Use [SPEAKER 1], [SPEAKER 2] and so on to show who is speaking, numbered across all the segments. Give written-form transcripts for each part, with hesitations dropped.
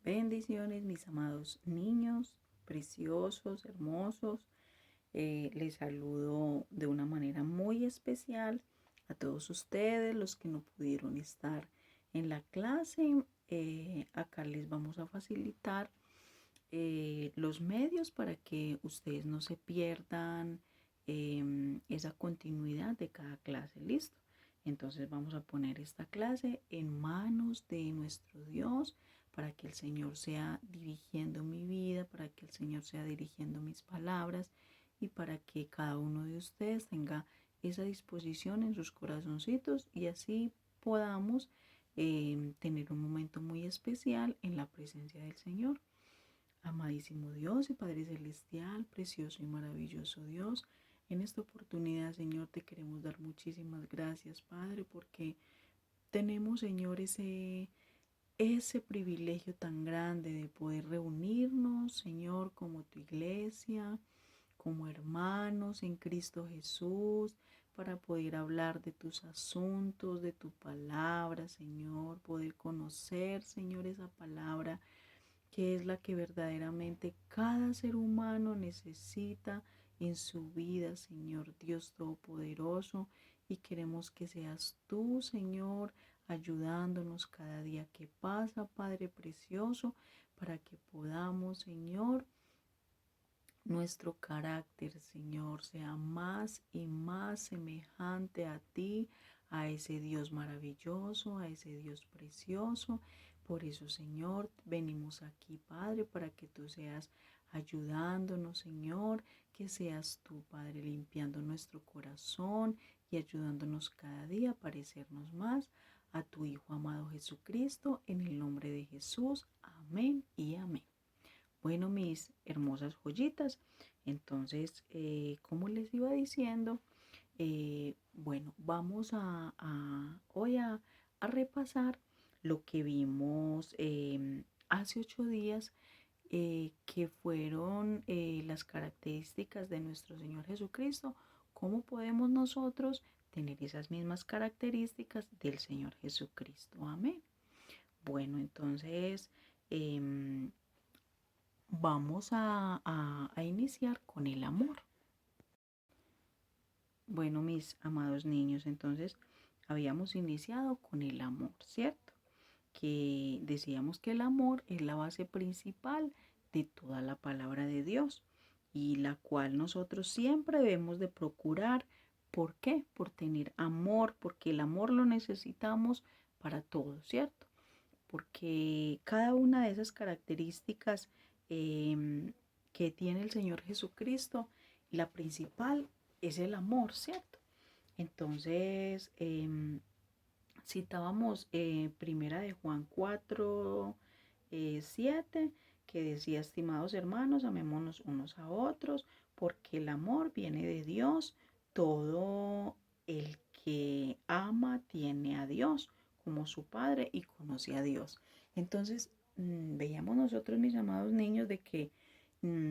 [SPEAKER 1] Bendiciones, mis amados niños, preciosos, hermosos. Les saludo de una manera muy especial a todos ustedes, los que no pudieron estar en la clase. Acá les vamos a facilitar los medios para que ustedes no se pierdan esa continuidad de cada clase. ¿Listo? Entonces vamos a poner esta clase en manos de nuestro Dios para que el Señor sea dirigiendo mi vida, para que el Señor sea dirigiendo mis palabras y para que cada uno de ustedes tenga esa disposición en sus corazoncitos y así podamos tener un momento muy especial en la presencia del Señor. Amadísimo Dios y Padre Celestial, precioso y maravilloso Dios, en esta oportunidad, Señor, te queremos dar muchísimas gracias, Padre, porque tenemos, Señor, ese privilegio tan grande de poder reunirnos, Señor, como tu iglesia, como hermanos en Cristo Jesús, para poder hablar de tus asuntos, de tu palabra, Señor, poder conocer, Señor, esa palabra que es la que verdaderamente cada ser humano necesita en su vida, Señor Dios Todopoderoso. Y queremos que seas tú, Señor, ayudándonos cada día que pasa, Padre Precioso, para que podamos, Señor, nuestro carácter, Señor, sea más y más semejante a ti, a ese Dios maravilloso, a ese Dios precioso. Por eso, Señor, venimos aquí, Padre, para que tú seas ayudándonos, Señor, que seas tú, Padre, limpiando nuestro corazón y ayudándonos cada día a parecernos más a tu Hijo amado Jesucristo, en el nombre de Jesús. Amén y amén. Bueno, mis hermosas joyitas, entonces, como les iba diciendo, bueno, vamos hoy a repasar lo que vimos hace 8 días, que fueron las características de nuestro Señor Jesucristo. ¿Cómo podemos nosotros tener esas mismas características del Señor Jesucristo? Amén. Bueno, entonces, vamos a iniciar con el amor. Bueno, mis amados niños, entonces habíamos iniciado con el amor, ¿cierto? Que decíamos que el amor es la base principal de toda la palabra de Dios y la cual nosotros siempre debemos de procurar. ¿Por qué? Por tener amor, porque el amor lo necesitamos para todo, ¿cierto? Porque cada una de esas características que tiene el Señor Jesucristo, la principal es el amor, ¿cierto? Entonces, citábamos primera de Juan 4, 7, que decía: estimados hermanos, amémonos unos a otros, porque el amor viene de Dios. Todo el que ama tiene a Dios como su Padre y conoce a Dios. Entonces, veíamos nosotros, mis amados niños, de que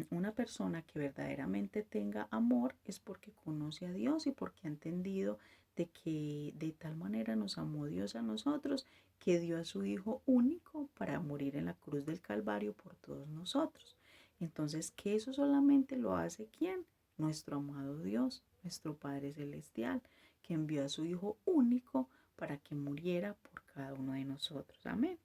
[SPEAKER 1] una persona que verdaderamente tenga amor es porque conoce a Dios y porque ha entendido de que de tal manera nos amó Dios a nosotros, que dio a su Hijo único para morir en la cruz del Calvario por todos nosotros. Entonces, que eso solamente lo hace ¿quién? Nuestro amado Dios, nuestro Padre Celestial, que envió a su Hijo único para que muriera por cada uno de nosotros. Amén.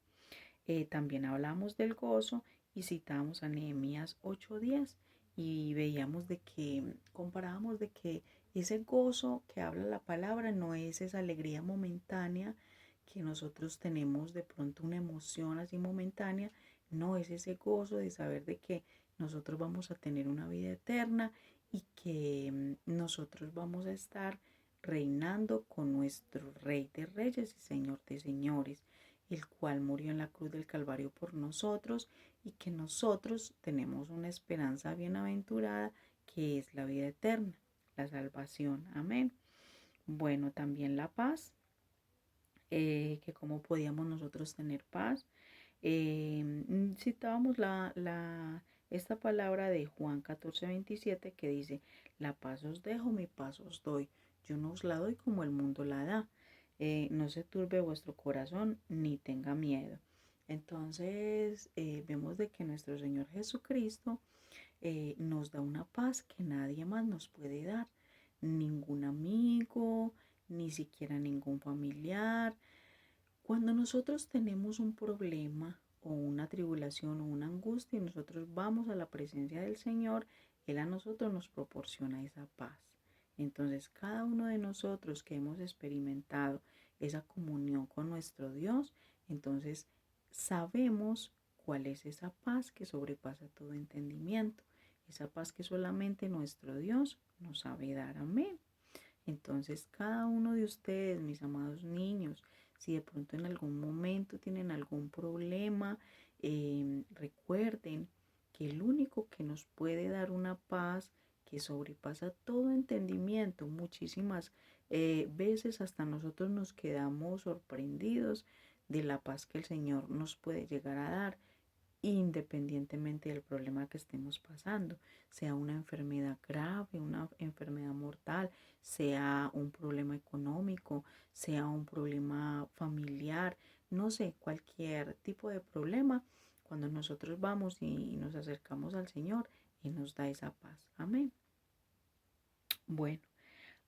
[SPEAKER 1] También hablamos del gozo y citamos a Nehemías 8:10 y veíamos de que, comparábamos de que ese gozo que habla la palabra no es esa alegría momentánea que nosotros tenemos, de pronto una emoción así momentánea, no es ese gozo de saber de que nosotros vamos a tener una vida eterna y que nosotros vamos a estar reinando con nuestro Rey de Reyes y Señor de Señores, el cual murió en la cruz del Calvario por nosotros, y que nosotros tenemos una esperanza bienaventurada que es la vida eterna, la salvación. Amén. Bueno, también la paz, que cómo podíamos nosotros tener paz. Citábamos esta palabra de Juan 14:27 que dice: la paz os dejo, mi paz os doy. Yo no os la doy como el mundo la da. No se turbe vuestro corazón ni tenga miedo. Entonces vemos de que nuestro Señor Jesucristo nos da una paz que nadie más nos puede dar, ningún amigo, ni siquiera ningún familiar. Cuando nosotros tenemos un problema o una tribulación o una angustia y nosotros vamos a la presencia del Señor, Él a nosotros nos proporciona esa paz. Entonces, cada uno de nosotros que hemos experimentado esa comunión con nuestro Dios, entonces sabemos cuál es esa paz que sobrepasa todo entendimiento, esa paz que solamente nuestro Dios nos sabe dar. Amén. Entonces, cada uno de ustedes, mis amados niños, si de pronto en algún momento tienen algún problema, recuerden que el único que nos puede dar una paz que sobrepasa todo entendimiento, muchísimas veces hasta nosotros nos quedamos sorprendidos de la paz que el Señor nos puede llegar a dar, independientemente del problema que estemos pasando, sea una enfermedad grave, una enfermedad mortal, sea un problema económico, sea un problema familiar, no sé, cualquier tipo de problema, cuando nosotros vamos y nos acercamos al Señor, Él nos da esa paz. Amén. Bueno,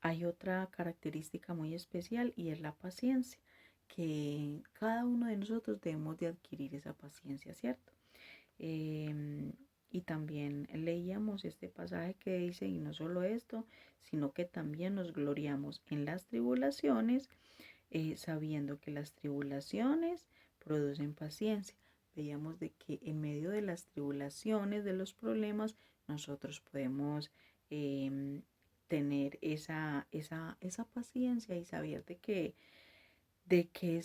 [SPEAKER 1] hay otra característica muy especial y es la paciencia, que cada uno de nosotros debemos de adquirir esa paciencia, ¿cierto? Y también leíamos este pasaje que dice, y no solo esto, sino que también nos gloriamos en las tribulaciones, sabiendo que las tribulaciones producen paciencia. Veíamos de que en medio de las tribulaciones, de los problemas, nosotros podemos tener esa paciencia y saber de que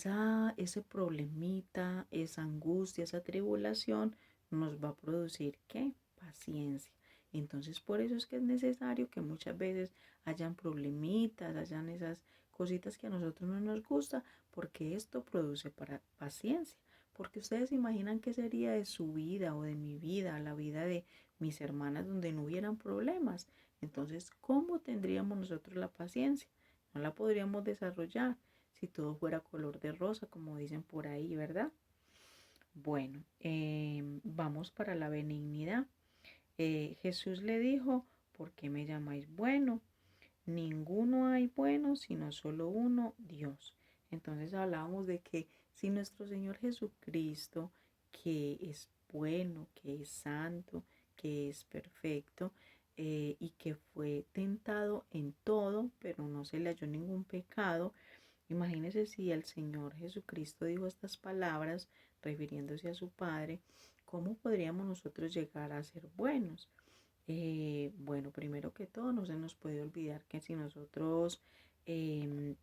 [SPEAKER 1] ese problemita, esa angustia, esa tribulación nos va a producir ¿qué? Paciencia. Entonces por eso es que es necesario que muchas veces hayan problemitas, hayan esas cositas que a nosotros no nos gusta, porque esto produce para paciencia. Porque ustedes imaginan qué sería de su vida o de mi vida, la vida de mis hermanas donde no hubieran problemas. Entonces, ¿cómo tendríamos nosotros la paciencia? No la podríamos desarrollar si todo fuera color de rosa, como dicen por ahí, ¿verdad? Bueno, vamos para la benignidad. Jesús le dijo, ¿por qué me llamáis bueno? Ninguno hay bueno, sino solo uno, Dios. Entonces hablábamos de que si nuestro Señor Jesucristo, que es bueno, que es santo, que es perfecto, y que fue tentado en todo, pero no se le halló ningún pecado. Imagínense si el Señor Jesucristo dijo estas palabras refiriéndose a su Padre, ¿cómo podríamos nosotros llegar a ser buenos? Bueno, primero que todo, no se nos puede olvidar que si nosotros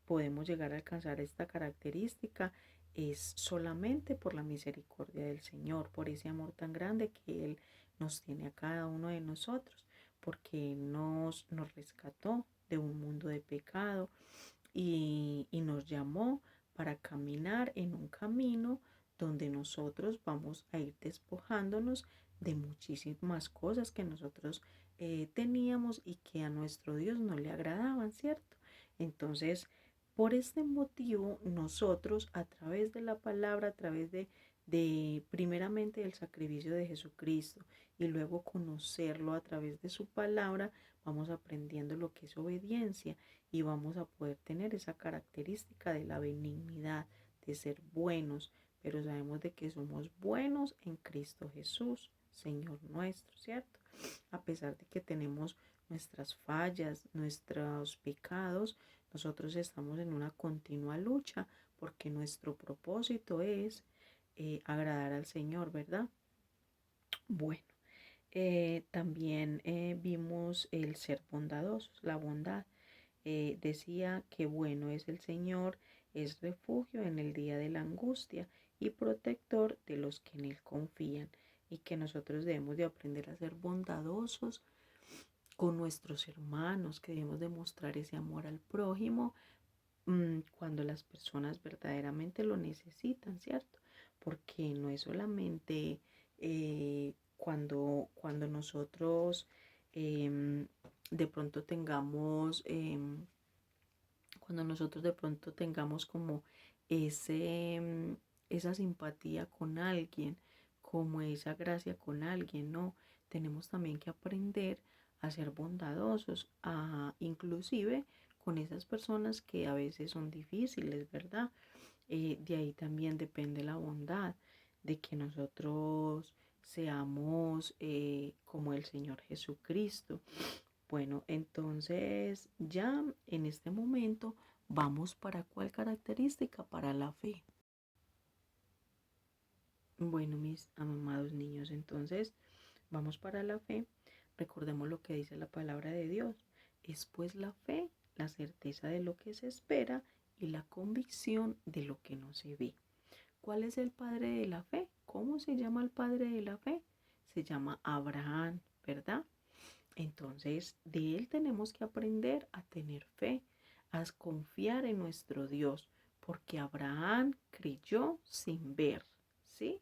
[SPEAKER 1] podemos llegar a alcanzar esta característica, es solamente por la misericordia del Señor, por ese amor tan grande que Él nos tiene a cada uno de nosotros, porque nos rescató de un mundo de pecado y nos llamó para caminar en un camino donde nosotros vamos a ir despojándonos de muchísimas cosas que nosotros teníamos y que a nuestro Dios no le agradaban, ¿cierto? Entonces, por este motivo, nosotros a través de la palabra, a través de primeramente el sacrificio de Jesucristo y luego conocerlo a través de su palabra, vamos aprendiendo lo que es obediencia y vamos a poder tener esa característica de la benignidad, de ser buenos, pero sabemos de que somos buenos en Cristo Jesús, Señor nuestro, ¿cierto? A pesar de que tenemos nuestras fallas, nuestros pecados, nosotros estamos en una continua lucha porque nuestro propósito es agradar al Señor, ¿verdad? Bueno, también vimos el ser bondadosos, la bondad. Decía que bueno es el Señor, es refugio en el día de la angustia y protector de los que en Él confían, y que nosotros debemos de aprender a ser bondadosos con nuestros hermanos, que debemos demostrar ese amor al prójimo cuando las personas verdaderamente lo necesitan, ¿cierto? Porque no es solamente cuando nosotros de pronto cuando nosotros de pronto tengamos como ese, esa simpatía con alguien, como esa gracia con alguien, ¿no? Tenemos también que aprender a ser bondadosos, inclusive con esas personas que a veces son difíciles, ¿verdad? De ahí también depende la bondad, de que nosotros seamos como el Señor Jesucristo. Bueno, entonces ya en este momento vamos para cuál característica, para la fe. Bueno, mis amados niños, entonces vamos para la fe. Recordemos lo que dice la palabra de Dios. Es pues la fe, la certeza de lo que se espera y la convicción de lo que no se ve. ¿Cuál es el padre de la fe? ¿Cómo se llama el padre de la fe? Se llama Abraham, ¿verdad? Entonces, de él tenemos que aprender a tener fe, a confiar en nuestro Dios, porque Abraham creyó sin ver, ¿sí?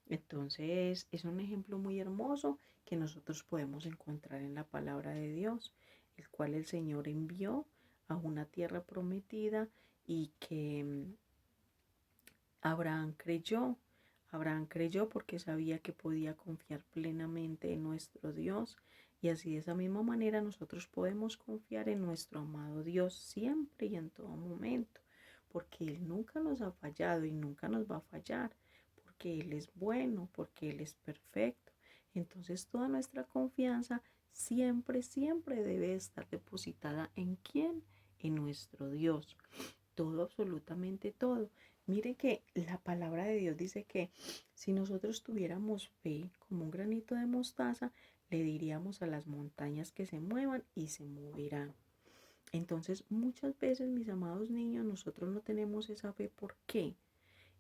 [SPEAKER 1] Entonces, es un ejemplo muy hermoso que nosotros podemos encontrar en la palabra de Dios, el cual el Señor envió a una tierra prometida y que Abraham creyó. Abraham creyó porque sabía que podía confiar plenamente en nuestro Dios, y así de esa misma manera nosotros podemos confiar en nuestro amado Dios siempre y en todo momento, porque Él nunca nos ha fallado y nunca nos va a fallar, porque Él es bueno, porque Él es perfecto. Entonces toda nuestra confianza siempre, siempre debe estar depositada ¿en quién? En nuestro Dios. Todo, absolutamente todo. Mire que la palabra de Dios dice que si nosotros tuviéramos fe como un granito de mostaza, le diríamos a las montañas que se muevan y se moverán. Entonces, muchas veces, mis amados niños, nosotros no tenemos esa fe. ¿Por qué?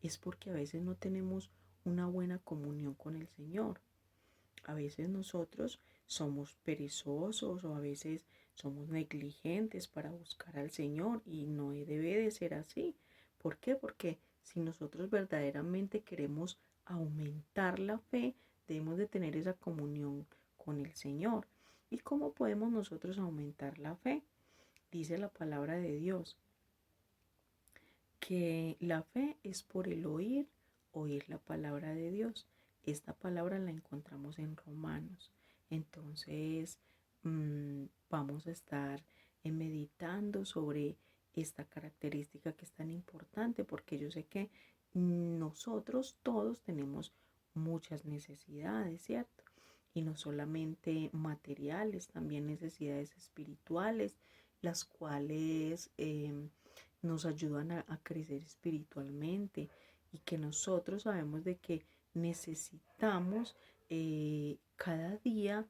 [SPEAKER 1] Es porque a veces no tenemos una buena comunión con el Señor. A veces nosotros somos perezosos o a veces somos negligentes para buscar al Señor, y no debe de ser así. ¿Por qué? Porque si nosotros verdaderamente queremos aumentar la fe, debemos de tener esa comunión con el Señor. ¿Y cómo podemos nosotros aumentar la fe? Dice la palabra de Dios que la fe es por el oír la palabra de Dios. Esta palabra la encontramos en Romanos. Entonces, vamos a estar meditando sobre esta característica que es tan importante, porque yo sé que nosotros todos tenemos muchas necesidades, ¿cierto? Y no solamente materiales, también necesidades espirituales, las cuales nos ayudan a crecer espiritualmente, y que nosotros sabemos de que necesitamos cada día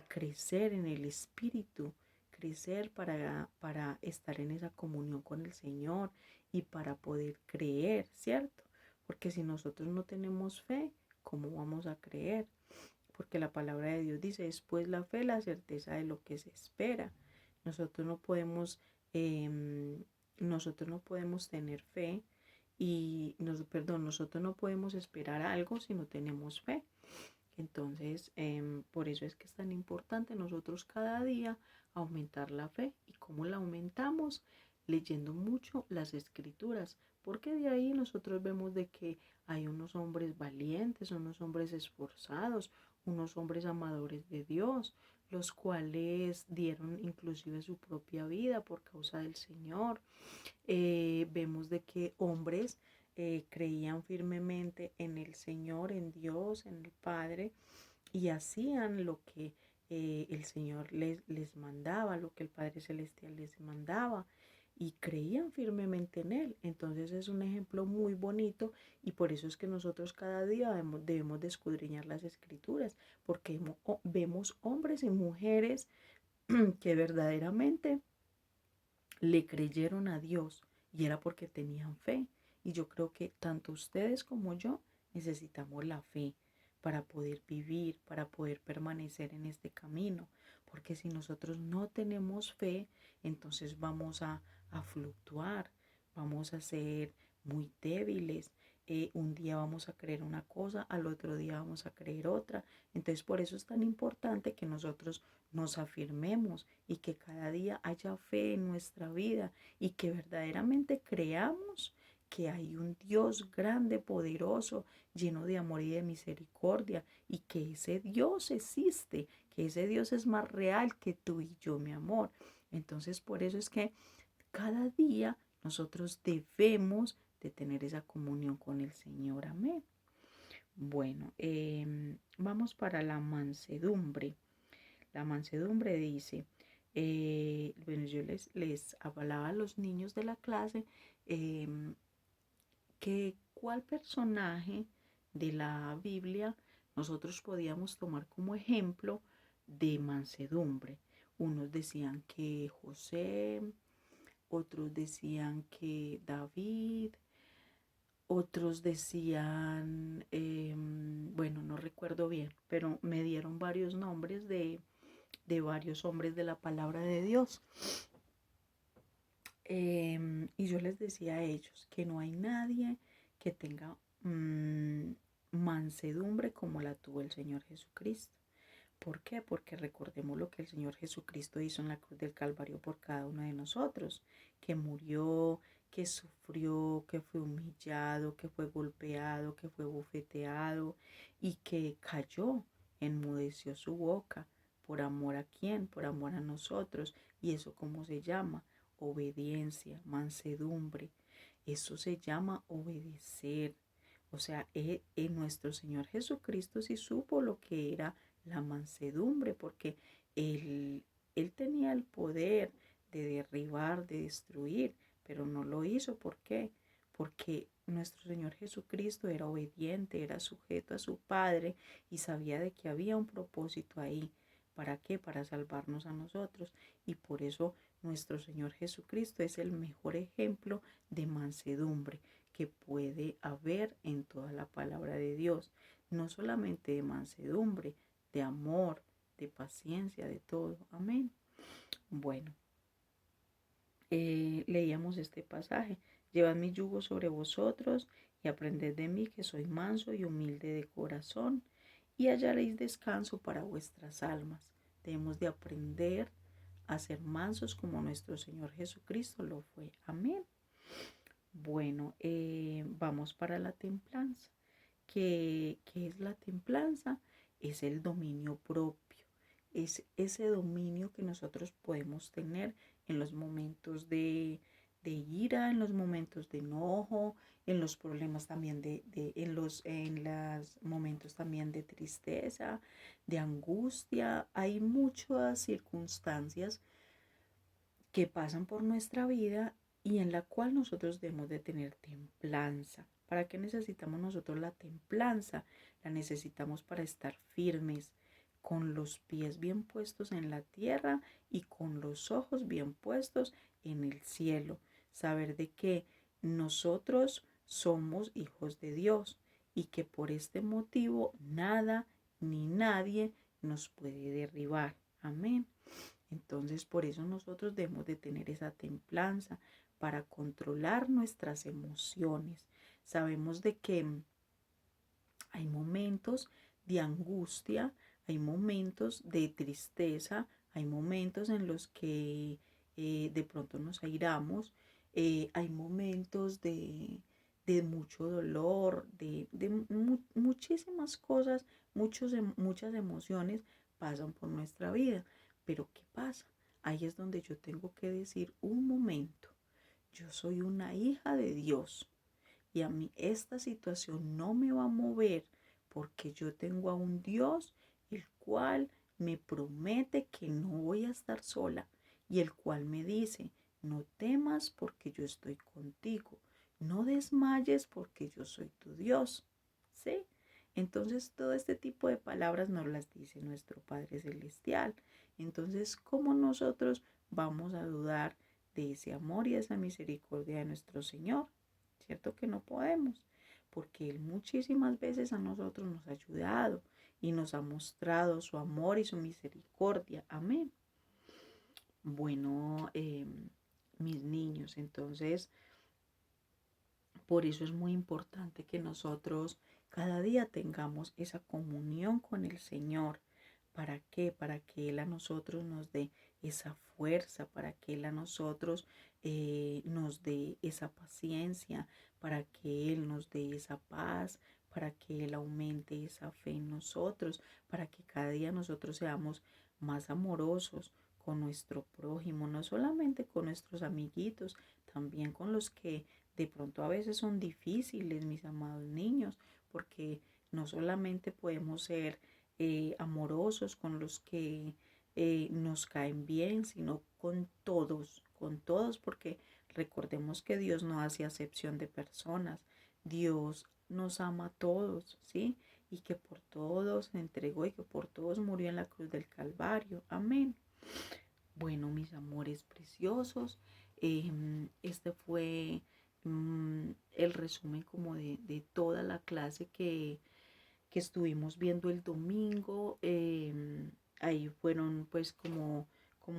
[SPEAKER 1] crecer en el espíritu, crecer para estar en esa comunión con el Señor y para poder creer, ¿cierto? Porque si nosotros no tenemos fe, ¿cómo vamos a creer? Porque la palabra de Dios dice, es pues la fe, la certeza de lo que se espera. Nosotros no podemos, nosotros no podemos tener fe nosotros no podemos esperar algo si no tenemos fe. Entonces, por eso es que es tan importante nosotros cada día aumentar la fe. ¿Y cómo la aumentamos? Leyendo mucho las escrituras, porque de ahí nosotros vemos de que hay unos hombres valientes, unos hombres esforzados, unos hombres amadores de Dios, los cuales dieron inclusive su propia vida por causa del Señor. Vemos de que hombres creían firmemente en el Señor, en Dios, en el Padre, y hacían lo que el Señor les mandaba, lo que el Padre Celestial les mandaba, y creían firmemente en Él. Entonces es un ejemplo muy bonito, y por eso es que nosotros cada día debemos de escudriñar las escrituras, porque vemos hombres y mujeres que verdaderamente le creyeron a Dios, y era porque tenían fe. Y yo creo que tanto ustedes como yo necesitamos la fe para poder vivir, para poder permanecer en este camino. Porque si nosotros no tenemos fe, entonces vamos a fluctuar, vamos a ser muy débiles. Un día vamos a creer una cosa, al otro día vamos a creer otra. Entonces por eso es tan importante que nosotros nos afirmemos y que cada día haya fe en nuestra vida, y que verdaderamente creamos que hay un Dios grande, poderoso, lleno de amor y de misericordia, y que ese Dios existe, que ese Dios es más real que tú y yo, mi amor. Entonces, por eso es que cada día nosotros debemos de tener esa comunión con el Señor. Amén. Bueno, vamos para la mansedumbre. La mansedumbre dice, bueno, yo les hablaba a los niños de la clase eh, que cuál personaje de la Biblia nosotros podíamos tomar como ejemplo de mansedumbre. Unos decían que José, otros decían que David, otros decían, bueno, no recuerdo bien, pero me dieron varios nombres de varios hombres de la palabra de Dios. Y yo les decía a ellos que no hay nadie que tenga mansedumbre como la tuvo el Señor Jesucristo. ¿Por qué? Porque recordemos lo que el Señor Jesucristo hizo en la cruz del Calvario por cada uno de nosotros, que murió, que sufrió, que fue humillado, que fue golpeado, que fue bofeteado y que cayó, enmudeció su boca. ¿Por amor a quién? Por amor a nosotros. ¿Y eso cómo se llama? Obediencia, mansedumbre. Eso se llama obedecer. O sea, nuestro Señor Jesucristo sí supo lo que era la mansedumbre, porque él tenía el poder de derribar, de destruir, pero no lo hizo. ¿Por qué? Porque nuestro Señor Jesucristo era obediente, era sujeto a su Padre y sabía de que había un propósito ahí. ¿Para qué? Para salvarnos a nosotros. Y por eso nuestro Señor Jesucristo es el mejor ejemplo de mansedumbre que puede haber en toda la palabra de Dios. No solamente de mansedumbre, de amor, de paciencia, de todo. Amén. Bueno, leíamos este pasaje. Llevad mi yugo sobre vosotros y aprended de mí, que soy manso y humilde de corazón, y hallaréis descanso para vuestras almas. Debemos de aprender a ser mansos como nuestro Señor Jesucristo lo fue. Amén. Bueno, vamos para la templanza. ¿Qué es la templanza? Es el dominio propio. Es ese dominio que nosotros podemos tener en los momentos de ira, en los momentos de enojo, en los problemas también en los momentos también de tristeza, de angustia. Hay muchas circunstancias que pasan por nuestra vida y en la cual nosotros debemos de tener templanza. ¿Para qué necesitamos nosotros la templanza? La necesitamos para estar firmes, con los pies bien puestos en la tierra y con los ojos bien puestos en el cielo. Saber de que nosotros somos hijos de Dios y que por este motivo nada ni nadie nos puede derribar. Amén. Entonces, por eso nosotros debemos de tener esa templanza para controlar nuestras emociones. Sabemos de que hay momentos de angustia, hay momentos de tristeza, hay momentos en los que de pronto nos airamos, hay momentos de mucho dolor, muchísimas cosas, muchas emociones pasan por nuestra vida. Pero ¿qué pasa? Ahí es donde yo tengo que decir un momento. Yo soy una hija de Dios y a mí esta situación no me va a mover porque yo tengo a un Dios el cual me promete que no voy a estar sola y el cual me dice, no temas porque yo estoy contigo, no desmayes porque yo soy tu Dios. ¿Sí? Entonces todo este tipo de palabras nos las dice nuestro Padre Celestial. Entonces, ¿cómo nosotros vamos a dudar de ese amor y esa misericordia de nuestro Señor? ¿Cierto que no podemos? Porque Él muchísimas veces a nosotros nos ha ayudado y nos ha mostrado su amor y su misericordia. Amén. Bueno, mis niños, entonces, por eso es muy importante que nosotros cada día tengamos esa comunión con el Señor. ¿Para qué? Para que Él a nosotros nos dé esa fuerza, para que Él a nosotros nos dé esa paciencia, para que Él nos dé esa paz, para que Él aumente esa fe en nosotros, para que cada día nosotros seamos más amorosos con nuestro prójimo, no solamente con nuestros amiguitos, también con los que de pronto a veces son difíciles, mis amados niños, porque no solamente podemos ser amorosos con los que nos caen bien, sino con todos, porque recordemos que Dios no hace acepción de personas, Dios nos ama a todos, ¿sí? Y que por todos se entregó y que por todos murió en la cruz del Calvario. Amén. Bueno, mis amores preciosos, este fue el resumen como de toda la clase que estuvimos viendo el domingo. Ahí fueron pues como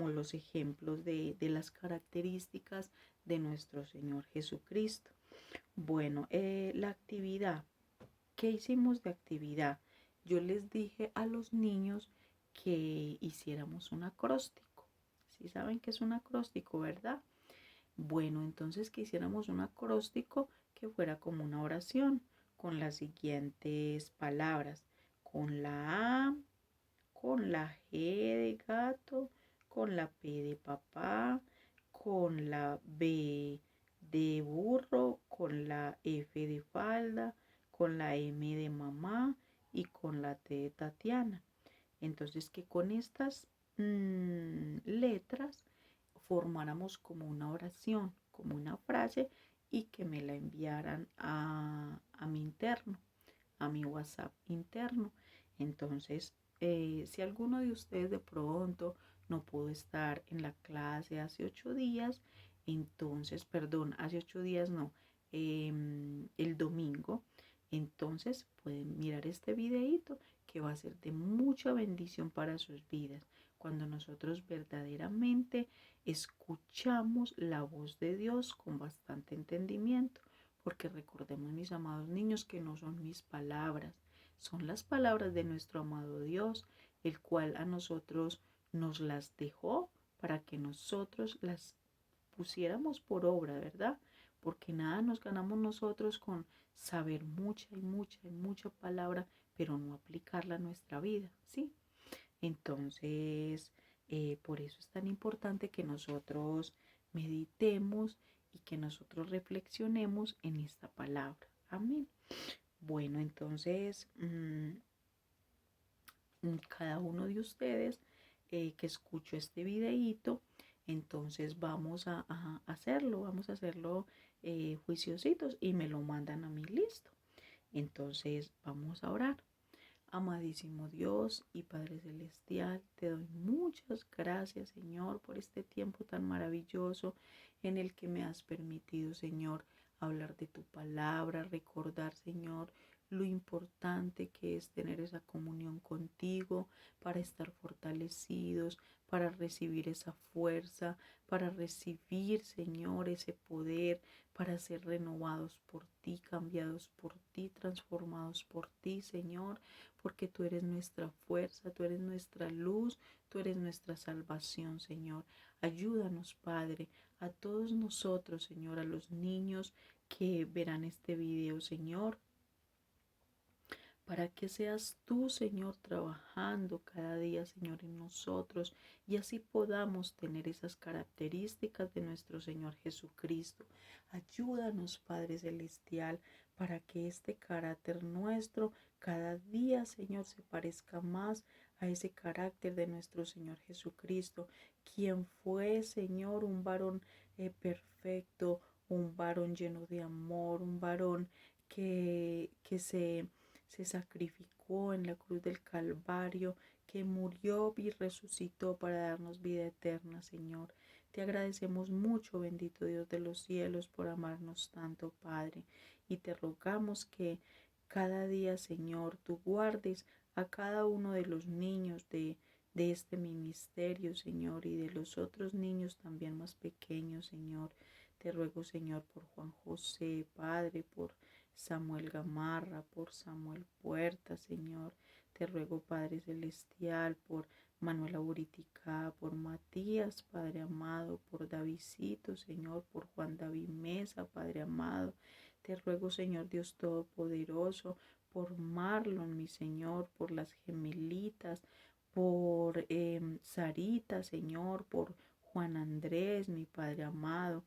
[SPEAKER 1] los ejemplos de las características de nuestro Señor Jesucristo. Bueno, la actividad. ¿Qué hicimos de actividad? Yo les dije a los niños que hiciéramos un acróstico. ¿Sí saben qué es un acróstico, verdad? Bueno, entonces que hiciéramos un acróstico que fuera como una oración con las siguientes palabras. Con la A, con la G de gato, con la P de papá, con la B de burro, con la F de falda, con la M de mamá y con la T de Tatiana. Entonces que con estas letras formáramos como una oración, como una frase y que me la enviaran a mi interno, a mi WhatsApp interno. Entonces, si alguno de ustedes de pronto no pudo estar en la clase hace 8 días, entonces, perdón, hace 8 días no, el domingo, entonces pueden mirar este videíto que va a ser de mucha bendición para sus vidas. Cuando nosotros verdaderamente escuchamos la voz de Dios con bastante entendimiento, porque recordemos, mis amados niños, que no son mis palabras, son las palabras de nuestro amado Dios, el cual a nosotros nos las dejó para que nosotros las pusiéramos por obra, ¿verdad? Porque nada nos ganamos nosotros con saber mucha y mucha y mucha palabra, pero no aplicarla a nuestra vida, ¿sí? Entonces, por eso es tan importante que nosotros meditemos y que nosotros reflexionemos en esta palabra. Amén. Bueno, entonces, cada uno de ustedes que escuchó este videíto, entonces vamos a hacerlo juiciositos y me lo mandan a mí listo. Entonces, vamos a orar. Amadísimo Dios y Padre Celestial, te doy muchas gracias, Señor, por este tiempo tan maravilloso en el que me has permitido, Señor, hablar de tu palabra, recordar, Señor, lo importante que es tener esa comunión contigo para estar fortalecidos, para recibir esa fuerza, para recibir, Señor, ese poder, para ser renovados por ti, cambiados por ti, transformados por ti, Señor, porque tú eres nuestra fuerza, tú eres nuestra luz, tú eres nuestra salvación, Señor. Ayúdanos, Padre, a todos nosotros, Señor, a los niños que verán este video, Señor, para que seas tú, Señor, trabajando cada día, Señor, en nosotros y así podamos tener esas características de nuestro Señor Jesucristo. Ayúdanos, Padre Celestial, para que este carácter nuestro cada día, Señor, se parezca más a ese carácter de nuestro Señor Jesucristo, quien fue, Señor, un varón perfecto, un varón lleno de amor, un varón que se sacrificó en la cruz del Calvario, que murió y resucitó para darnos vida eterna, Señor. Te agradecemos mucho, bendito Dios de los cielos, por amarnos tanto, Padre, y te rogamos que cada día, Señor, tú guardes a cada uno de los niños de este ministerio, Señor, y de los otros niños también más pequeños, Señor. Te ruego, Señor, por Juan José, Padre, por Samuel Gamarra, por Samuel Puerta, Señor. Te ruego, Padre Celestial, por Manuela Buriticá, por Matías, Padre amado, por Davidcito, Señor, por Juan David Mesa, Padre amado. Te ruego, Señor Dios Todopoderoso, por Marlon, mi Señor, por las gemelitas, por Sarita, Señor, por Juan Andrés, mi Padre amado.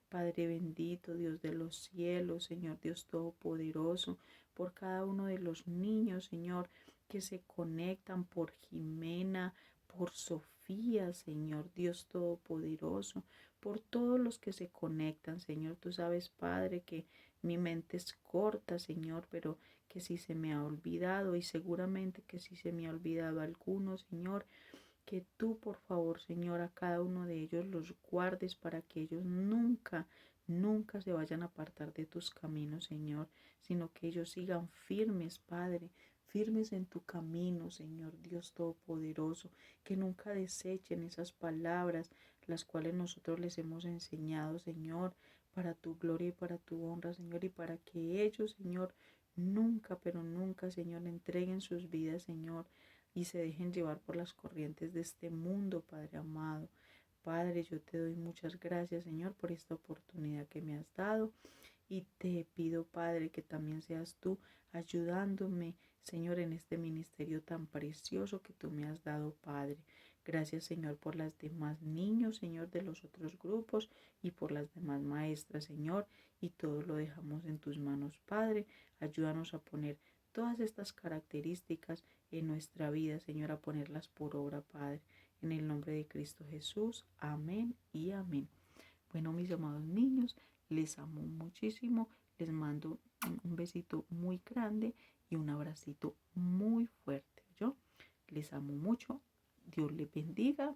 [SPEAKER 1] Padre bendito, Dios de los cielos, Señor Dios Todopoderoso, por cada uno de los niños, Señor, que se conectan, por Jimena, por Sofía, Señor Dios Todopoderoso, por todos los que se conectan, Señor. Tú sabes, Padre, que mi mente es corta, Señor, pero que si se me ha olvidado, y seguramente que si se me ha olvidado alguno, Señor, que tú, por favor, Señor, a cada uno de ellos los guardes para que ellos nunca, nunca se vayan a apartar de tus caminos, Señor, sino que ellos sigan firmes, Padre, firmes en tu camino, Señor Dios Todopoderoso, que nunca desechen esas palabras, las cuales nosotros les hemos enseñado, Señor, para tu gloria y para tu honra, Señor, y para que ellos, Señor, nunca, pero nunca, Señor, entreguen sus vidas, Señor, y se dejen llevar por las corrientes de este mundo, Padre amado. Padre, yo te doy muchas gracias, Señor, por esta oportunidad que me has dado, y te pido, Padre, que también seas tú ayudándome, Señor, en este ministerio tan precioso que tú me has dado, Padre. Gracias, Señor, por las demás niños, Señor, de los otros grupos, y por las demás maestras, Señor, y todo lo dejamos en tus manos, Padre. Ayúdanos a poner todas estas características en nuestra vida, Señor, a ponerlas por obra, Padre. En el nombre de Cristo Jesús. Amén y amén. Bueno, mis amados niños, les amo muchísimo. Les mando un besito muy grande y un abracito muy fuerte. Yo les amo mucho. Dios les bendiga.